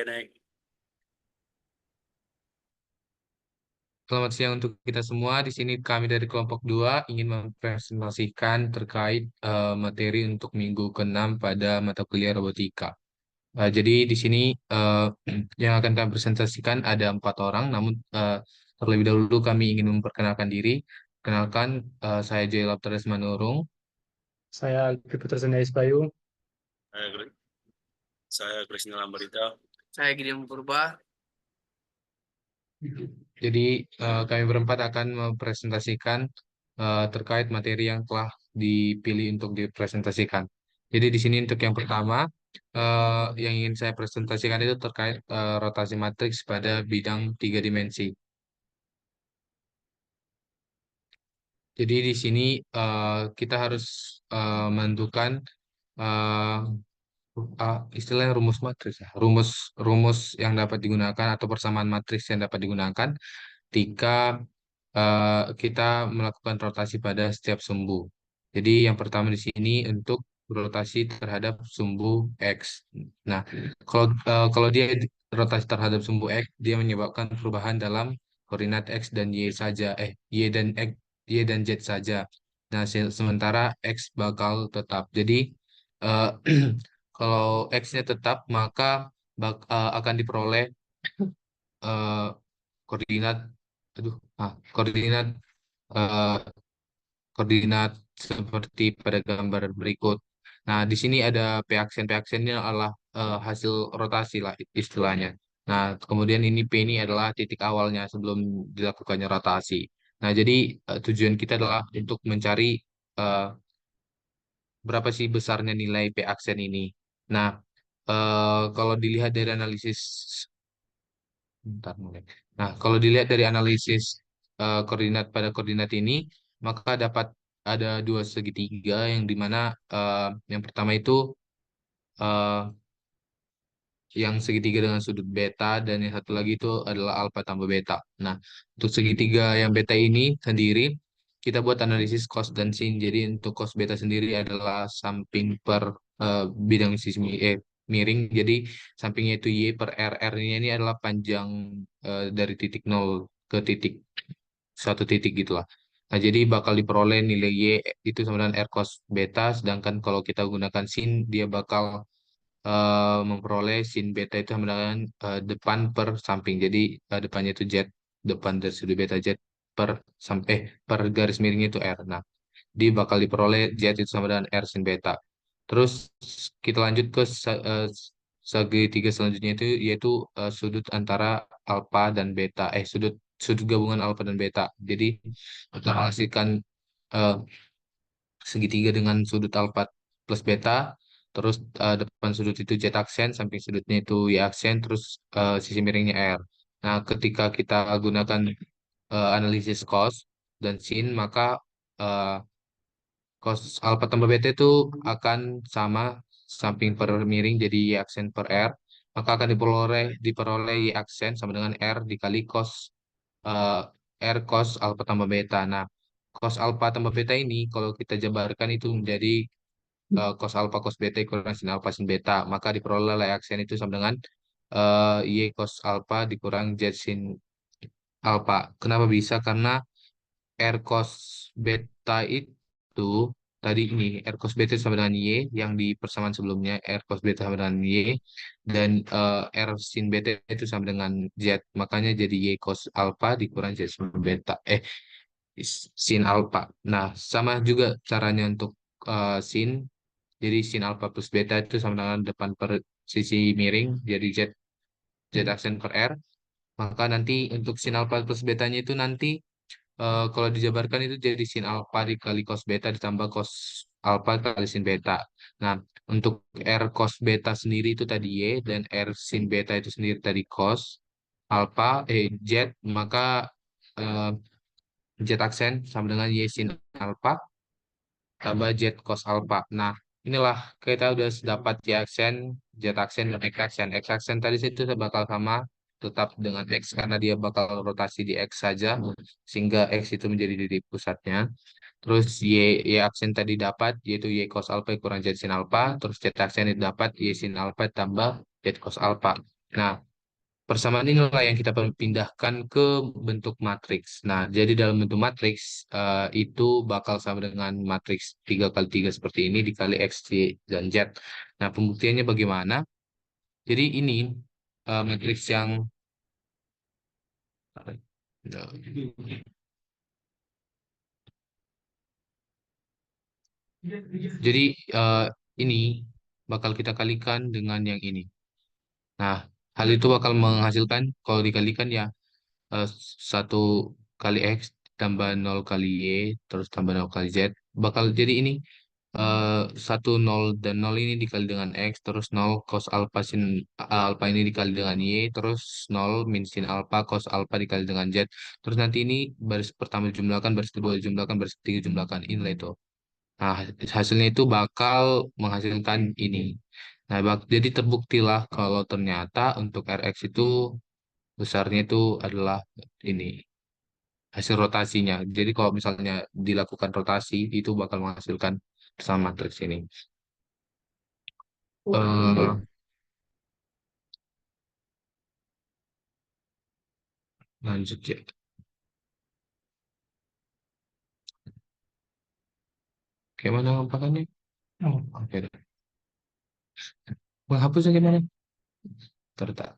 naik. Selamat siang untuk kita semua. Di sini kami dari kelompok 2 ingin mempresentasikan terkait materi untuk minggu ke-6 pada mata kuliah robotika. Jadi di sini eh, yang akan kami presentasikan ada 4 orang, namun terlebih dahulu kami ingin memperkenalkan diri. Kenalkan, saya Joel Aptares Manurung. Saya Alfi Putra Sendais Bayu. Saya saya Krisna Lamberita. Saya Gideon Purba. Jadi kami berempat akan mempresentasikan terkait materi yang telah dipilih untuk dipresentasikan. Jadi di sini untuk yang pertama yang ingin saya presentasikan itu terkait rotasi matriks pada bidang 3 dimensi. Jadi di sini kita harus menentukan eh, istilahnya rumus matriks ya. Rumus rumus yang dapat digunakan atau persamaan matriks yang dapat digunakan ketika kita melakukan rotasi pada setiap sumbu. Jadi yang pertama di sini untuk rotasi terhadap sumbu X. Nah, kalau dia rotasi terhadap sumbu X, dia menyebabkan perubahan dalam koordinat X dan Y saja. Y dan Z saja. Nah, sementara X bakal tetap. Jadi eh, kalau X-nya tetap, maka akan diperoleh eh, koordinat aduh koordinat eh, koordinat seperti pada gambar berikut. Nah, di sini ada P aksennya adalah hasil rotasi lah istilahnya. Nah, kemudian ini P ini adalah titik awalnya sebelum dilakukannya rotasi. Nah, jadi tujuan kita adalah untuk mencari eh, berapa sih besarnya nilai P aksen ini. Nah, kalau dilihat dari analisis bentar, mulai. Nah, kalau dilihat dari analisis koordinat pada koordinat ini, maka dapat ada dua segitiga yang dimana yang pertama itu eh, yang segitiga dengan sudut beta dan yang satu lagi itu adalah alfa tambah beta. Nah, untuk segitiga yang beta ini sendiri kita buat analisis cos dan sin. Jadi untuk cos beta sendiri adalah samping per bidang sisi miring. Jadi sampingnya itu y per r. R-nya ini adalah panjang dari titik nol ke titik suatu titik gitulah. Nah, jadi bakal diperoleh nilai y itu sama dengan r cos beta. Sedangkan kalau kita gunakan sin, dia bakal memperoleh sin beta itu sama dengan depan per samping. Jadi depannya itu z, depan dari sudut beta z per per garis miringnya itu r. Nah, dia bakal diperoleh z itu sama dengan r sin beta. Terus kita lanjut ke segitiga selanjutnya itu yaitu sudut antara alfa dan beta. Sudut sudut gabungan alfa dan beta. Jadi kita hasilkan eh, segitiga dengan sudut alfa plus beta, terus depan sudut itu z aksen, samping sudutnya itu y aksen, terus sisi miringnya r. Nah, ketika kita gunakan analisis cos dan sin, maka eh, cos alfa tambah beta itu akan sama samping per miring jadi y aksen per r, maka akan diperoleh y aksen sama dengan r dikali cos eh, r cos alfa tambah beta. Nah, cos alfa tambah beta ini kalau kita jabarkan itu menjadi cos alfa cos beta kurang sin alfa sin beta, maka diperoleh y aksen itu sama dengan y cos alfa dikurang z sin alfa. Kenapa bisa? Karena R cos beta itu tadi ini R cos beta sama dengan Y yang di persamaan sebelumnya R cos beta sama dengan Y dan R sin beta itu sama dengan Z, makanya jadi Y cos alpha dikurang Z sin beta sin alpha. Nah, sama juga caranya untuk sin, jadi sin alpha plus beta itu sama dengan depan per sisi miring jadi Z aksen per R, maka nanti untuk sin alpha plus betanya itu nanti kalau dijabarkan itu jadi sin alfa dikali cos beta ditambah cos alfa kali sin beta. Nah, untuk R cos beta sendiri itu tadi Y dan R sin beta itu sendiri tadi cos alfa Z, maka eh, Z aksen sama dengan Y sin alfa tambah Z cos alfa. Nah, inilah kita udah dapat Y aksen, Z aksen, dan X aksen. X aksen tadi itu bakal sama tetap dengan X karena dia bakal rotasi di X saja sehingga X itu menjadi titik pusatnya. Terus Y aksen tadi dapat yaitu Y cos alpha kurang Z sin alpha. Terus Z aksen itu dapat Y sin alpha tambah Z cos alpha. Nah, persamaan inilah yang kita perlu pindahkan ke bentuk matriks. Nah, jadi dalam bentuk matriks itu bakal sama dengan matriks 3 kali 3 seperti ini dikali X, Y, dan Z. Nah, pembuktiannya bagaimana? Jadi ini matriks yang jadi ini bakal kita kalikan dengan yang ini. Nah, hal itu bakal menghasilkan kalau dikalikan ya 1 kali X tambah 0 kali Y terus tambah 0 kali Z bakal jadi ini 1 0 dan 0 ini dikali dengan X terus 0 cos alpha sin alpha ini dikali dengan Y terus 0 min sin alpha cos alpha dikali dengan Z terus nanti ini baris pertama dijumlahkan baris kedua dijumlahkan baris ketiga dijumlahkan inilah itu. Nah, hasilnya itu bakal menghasilkan ini. Nah, jadi terbuktilah kalau ternyata untuk Rx itu besarnya itu adalah ini hasil rotasinya. Jadi kalau misalnya dilakukan rotasi itu bakal menghasilkan sama matriks ini. Eh, lanjut ya. Gimana pakannya? Oh, oke deh. Menghapusnya gimana? Tertak.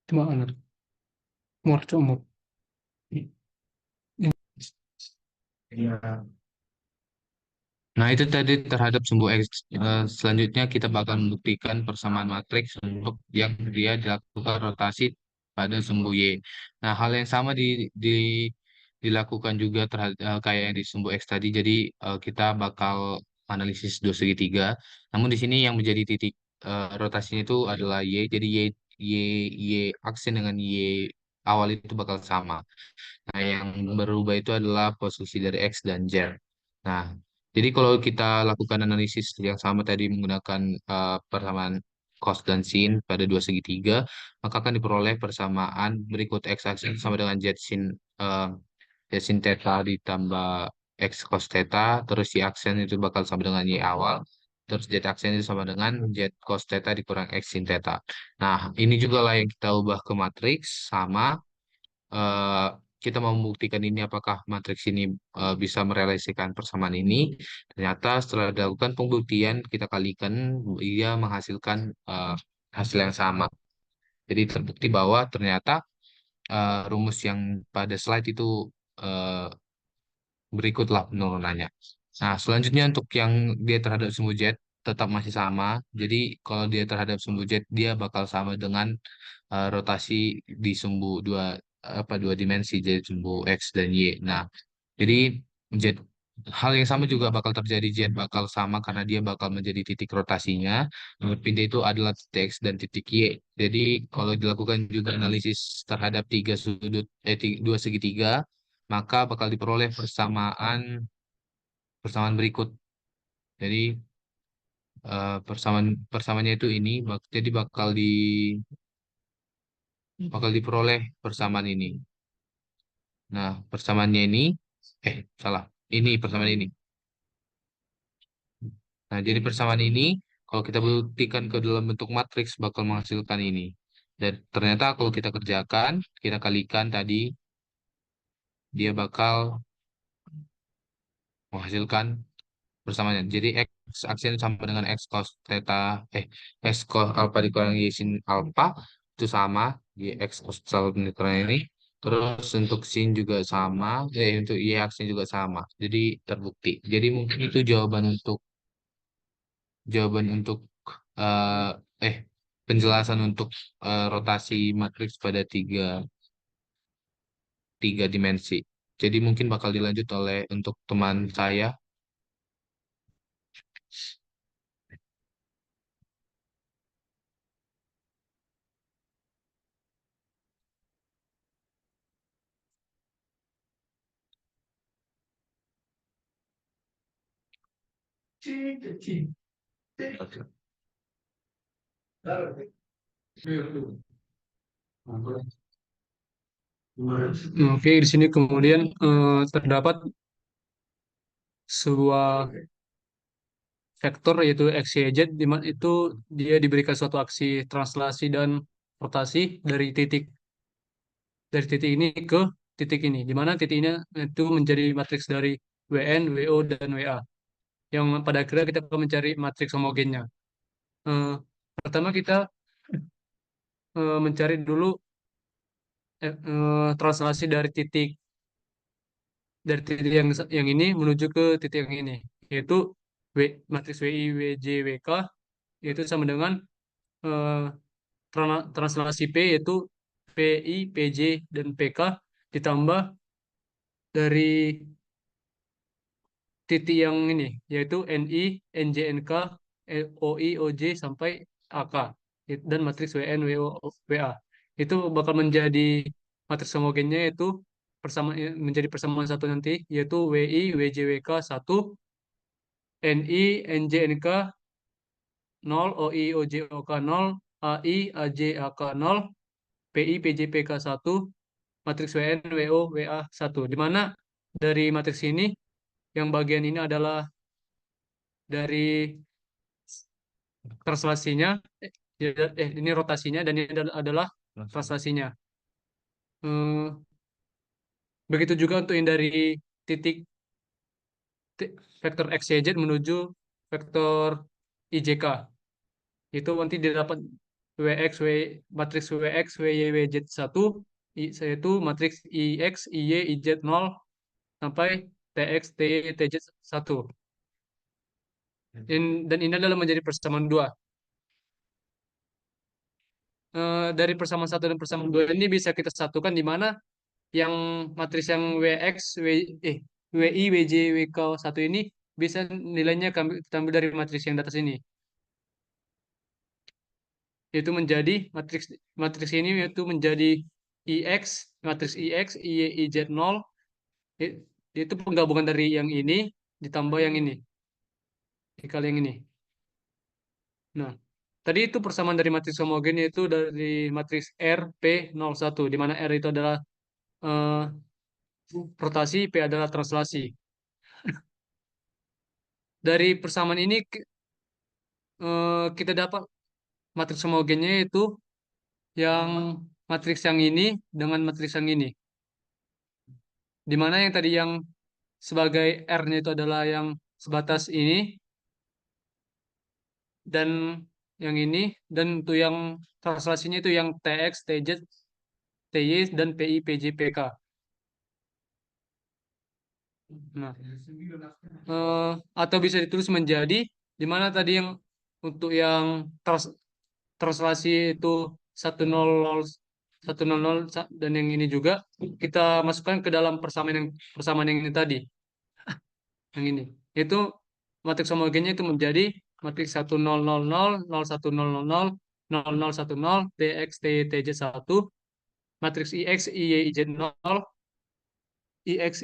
Cuma anak. Umur, umur. Iya. Nah, itu tadi terhadap sumbu X. Selanjutnya kita bakal membuktikan persamaan matriks untuk yang dia dilakukan rotasi pada sumbu Y. Nah, hal yang sama dilakukan juga terhadap kayak yang di sumbu X tadi. Jadi kita bakal analisis dua segitiga. Namun di sini yang menjadi titik rotasinya itu adalah Y. Jadi Y, Y aksen dengan Y awal itu bakal sama. Nah, yang berubah itu adalah posisi dari X dan Z. Nah, jadi kalau kita lakukan analisis yang sama tadi menggunakan persamaan cos dan sin pada dua segitiga, maka akan diperoleh persamaan berikut X aksen sama dengan Z sin theta ditambah X cos theta, terus Y aksen itu bakal sama dengan Y awal, terus Z aksen itu sama dengan Z cos theta dikurang X sin theta. Nah, ini juga lah yang kita ubah ke matriks sama eh, kita mau membuktikan ini apakah matriks ini bisa merealisasikan persamaan ini. Ternyata setelah dilakukan pembuktian kita kalikan ia menghasilkan hasil yang sama. Jadi terbukti bahwa ternyata rumus yang pada slide itu eh, berikutlah penurunannya. Nah, selanjutnya untuk yang dia terhadap sumbu Z tetap masih sama. Jadi kalau dia terhadap sumbu Z dia bakal sama dengan rotasi di sumbu dua dimensi jadi sumbu X dan Y. Nah, jadi Z hal yang sama juga bakal terjadi Z bakal sama karena dia bakal menjadi titik rotasinya. Nomor pindah itu adalah titik X dan titik Y. Jadi kalau dilakukan juga analisis terhadap dua segitiga maka bakal diperoleh persamaan berikut. Jadi persamaannya itu ini jadi bakal diperoleh persamaan ini. Nah, persamaannya ini salah. Ini persamaan ini. Nah, jadi persamaan ini kalau kita buktikan ke dalam bentuk matriks bakal menghasilkan ini. Dan ternyata kalau kita kerjakan, kita kalikan tadi dia bakal menghasilkan persamaannya. Jadi X aksen sama dengan X cos theta, X cos alpha dikurang Y sin alpha itu sama, Y X cos alpha dikurang ini. Terus untuk sin juga sama, untuk Y aksen juga sama. Jadi terbukti. Jadi mungkin itu jawaban untuk eh eh penjelasan untuk rotasi matriks pada tiga dimensi. Jadi mungkin bakal dilanjut oleh untuk teman saya. Oke, di sini kemudian terdapat sebuah vektor yaitu X, Y, Z, di mana itu dia diberikan suatu aksi translasi dan rotasi dari titik ini ke titik ini, di mana titiknya itu menjadi matriks dari WN, WO, dan WA. Yang pada akhirnya kita akan mencari matriks homogennya. Eh, Pertama kita mencari dulu translasi dari titik yang ini menuju ke titik yang ini, yaitu matriks WI, WJ, WK, yaitu sama dengan eh, translasi P, yaitu PI, PJ, dan PK, ditambah dari titik yang ini, yaitu NI, NJ, NK, OI, OJ, sampai AK, dan matriks WN, WO, WA. Itu bakal menjadi matriks homogennya, yaitu menjadi persamaan satu nanti, yaitu WI, WJ, WK 1, NI, NJ, NK 0, OI, OJ, OK 0, AI, AJ, AK 0, PI, PJ, PK 1, matriks WN, WO, WA 1. Di mana dari matriks ini, yang bagian ini adalah dari translasinya, ini rotasinya, dan ini adalah translasinya. Eh, Begitu juga untuk yang dari titik vektor X, Y, Z menuju vektor IJK. Itu nanti didapat WX, matriks WX, WY, WZ 1, yaitu matriks IX, IY, IZ 0, sampai TX, TY, TZ 1. Dan ini adalah menjadi persamaan dua. Dari persamaan satu dan persamaan dua ini bisa kita satukan, di mana yang matriks yang WX, WI, WJ, WK 1 ini bisa nilainya kita ambil dari matriks yang di atas ini. Yaitu menjadi matriks ini, yaitu menjadi IX, matriks IX, IY, IZ 0, itu penggabungan dari yang ini ditambah yang ini dikali yang ini. Nah, tadi itu persamaan dari matriks homogen, yaitu dari matriks RP01, di mana R itu adalah eh, rotasi, P adalah translasi. Dari persamaan ini kita dapat matriks homogennya, yaitu yang matriks yang ini dengan matriks yang ini. Di mana yang tadi yang sebagai R-nya itu adalah yang sebatas ini, dan yang ini, dan untuk yang translasinya itu yang TX, TJ, TY, dan PI, PJ, PK. Nah, atau bisa ditulis menjadi, di mana tadi yang untuk yang translasi itu 100, 100, dan yang ini juga kita masukkan ke dalam persamaan yang ini tadi, yang ini. Itu matriks homogennya itu menjadi matriks 10000010010 TX, TY, TJ 1, matriks IX, IY, IZ 0, IX,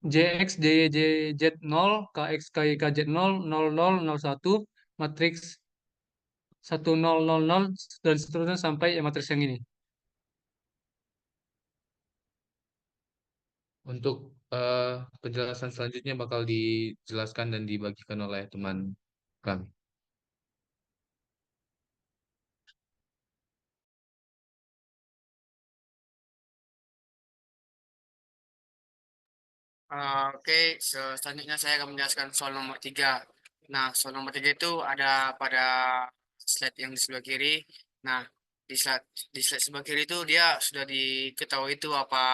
JX, JY, JZ 0, KX, KY, KZ 0, 0001, matriks 1000, dan seterusnya sampai matriks yang ini. Untuk penjelasan selanjutnya bakal dijelaskan dan dibagikan oleh teman kami. Oke, selanjutnya saya akan menjelaskan soal nomor 3. Nah, soal nomor 3 itu ada pada slide yang di sebelah kiri. Nah, di slide sebelah kiri itu dia sudah diketahui itu apa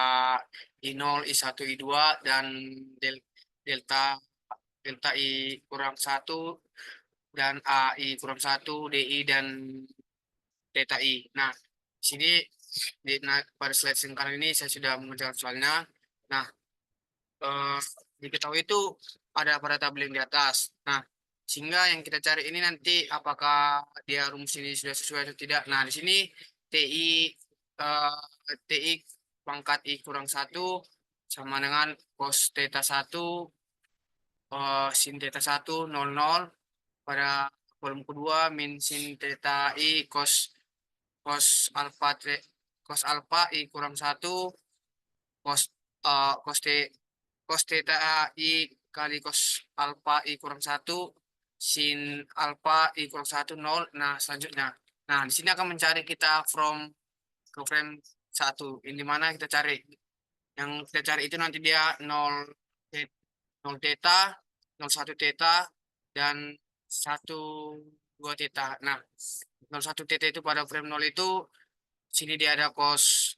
I0, I1, I2, dan delta delta I kurang 1, dan AI kurang 1, DI, dan theta I. Nah, di sini pada slide sekarang ini saya sudah mengerjakan soalnya. Nah, eh, diketahui itu ada pada tabel yang di atas. Nah, sehingga yang kita cari ini nanti apakah dia rumus ini sudah sesuai atau tidak. Nah, di sini TI pangkat I kurang 1 sama dengan cos theta 1 sin theta 1 00, pada kolom kedua min sin theta I cos cos alpha I kurang 1 cos cos theta I kali cos alpha I kurang 1 sin alpha equal 1 0. Nah, selanjutnya. Nah, di sini akan mencari kita from ke frame 1. Ini mana kita cari. Yang kita cari itu nanti dia 0 theta, 01 theta, dan 1 2 theta. Nah, 01 theta itu pada frame 0 itu sini dia ada cos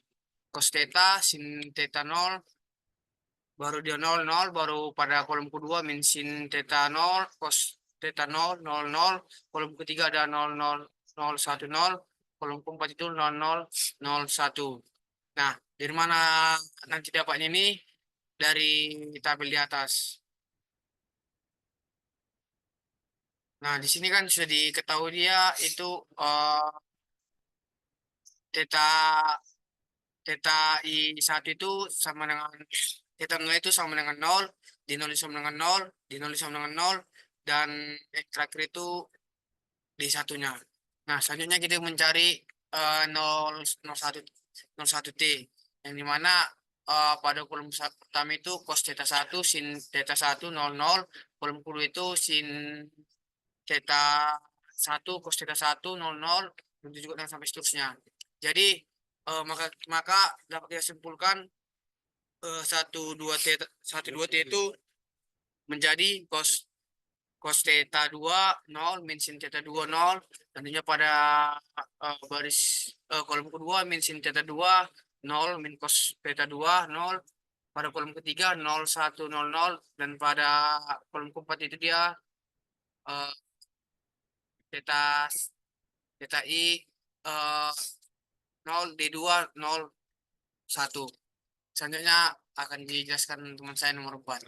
theta, sin theta 0, baru dia 0 0, baru pada kolom kedua min sin theta 0, cos theta 0 0 0, kolom ketiga ada 0 0 0 1 0, kolom keempat itu 0 0 0 1. Nah, dari mana nanti dapatnya ini? Dari tabel di atas. Nah, di sini kan sudah diketahui dia itu theta i1 itu sama dengan theta 0 itu sama dengan 0, di 0 sama dengan 0, di 0 sama dengan 0, dan yang terakhir itu di satunya. Nah, selanjutnya kita mencari 01 T, yang dimana pada kolom pertama itu cos theta 1, sin theta 1, 0 0, kolom kedua itu sin theta 1, cos theta 1, 0 0, begitu juga dan sampai seterusnya. Jadi maka dapat kita simpulkan 1 2 T itu menjadi cos theta 2 0 min sin theta 2 0, tentunya pada baris kolom kedua min sin theta 2 0 min cos theta 2 0, pada kolom ketiga 0 1 0 0, dan pada kolom keempat itu dia theta i 0 D2 0 1. Selanjutnya akan dijelaskan teman saya nomor 4.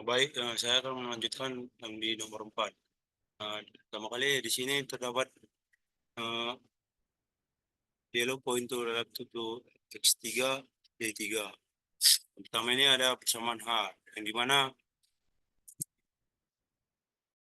Baik, saya akan melanjutkan yang di nomor 4. Pertama kali di sini terdapat yellow point to relative to X3, Y3. Pertama ini ada persamaan H, yang dimana